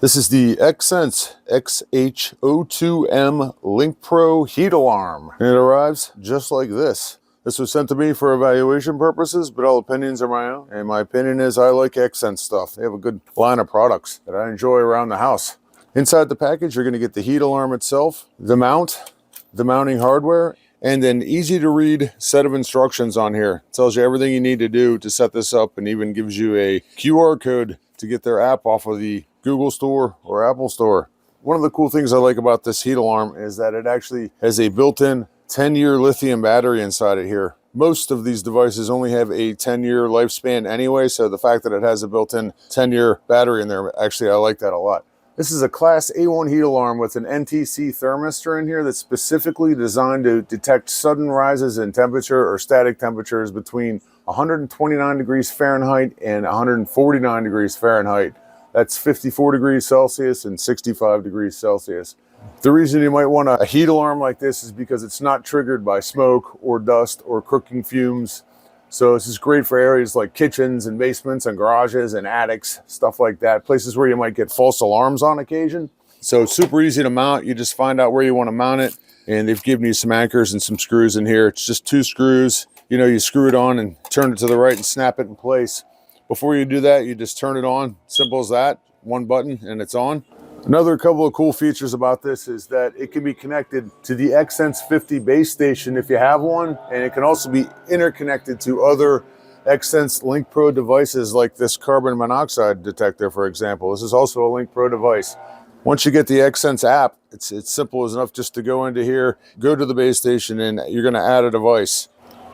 This is the XH02-M Link Pro Heat Alarm. And it arrives just like this. This was sent to me for evaluation purposes, but all opinions are my own. And my opinion is I like Xsense stuff. They have a good line of products that I enjoy around the house. Inside the package, you're going to get the heat alarm itself, the mount, the mounting hardware, and an easy to read set of instructions on here. It tells you everything you need to do to set this up and even gives you a QR code to get their app off of the Google Store or Apple Store. One of the cool things I like about this heat alarm is that it actually has a built-in 10-year lithium battery inside it here. Most of these devices only have a 10-year lifespan anyway, so the fact that it has a built-in 10-year battery in there, actually I like that a lot. This is a Class A1 heat alarm with an NTC thermistor in here that's specifically designed to detect sudden rises in temperature or static temperatures between 129 degrees Fahrenheit and 149 degrees Fahrenheit. That's 54 degrees Celsius and 65 degrees Celsius. The reason you might want a heat alarm like this is because it's not triggered by smoke or dust or cooking fumes. So this is great for areas like kitchens and basements and garages and attics, stuff like that. Places where you might get false alarms on occasion. So it's super easy to mount. You just find out where you want to mount it. And they've given you some anchors and some screws in here. It's just 2 screws. You know, you screw it on and turn it to the right and snap it in place. Before you do that, you just turn it on. Simple as that. One button and it's on. Another couple of cool features about this is that it can be connected to the SB50 Base Station if you have one, and it can also be interconnected to other Xsense Link Pro devices like this carbon monoxide detector, for example. This is also a Link Pro device. Once you get the Xsense app, it's simple as enough just to go into here, go to the base station, and you're going to add a device.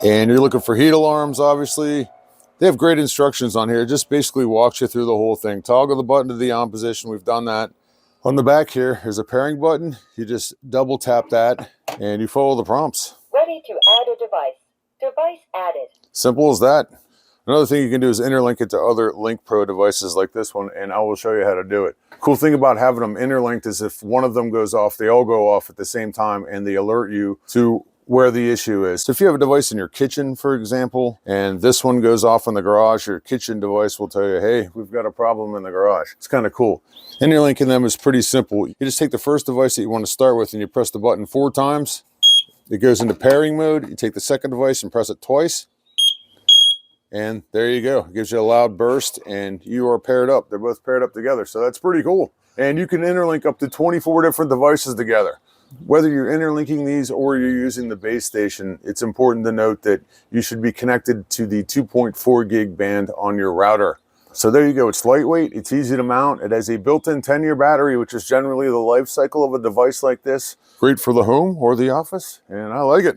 And you're looking for heat alarms, obviously. They have great instructions on here. It just basically walks you through the whole thing. Toggle the button to the on position. We've done that. On the back here, there's a pairing button. You just double tap that and you follow the prompts. Ready to add a device. Device added. Simple as that. Another thing you can do is interlink it to other Link Pro devices like this one, and I will show you how to do it. Cool thing about having them interlinked is if one of them goes off, they all go off at the same time and they alert you to where the issue is. So if you have a device in your kitchen, for example, and this one goes off in the garage, your kitchen device will tell you, hey, we've got a problem in the garage. It's kind of cool. Interlinking them is pretty simple. You just take the first device that you want to start with and you press the button 4 times. It goes into pairing mode. You take the second device and press it twice. And there you go. It gives you a loud burst and you are paired up. They're both paired up together. So that's pretty cool. And you can interlink up to 24 different devices together. Whether you're interlinking these or you're using the base station, it's important to note that you should be connected to the 2.4 gig band on your router. So there you go. It's lightweight. It's easy to mount. It has a built-in 10-year battery, which is generally the life cycle of a device like this. Great for the home or the office, and I like it.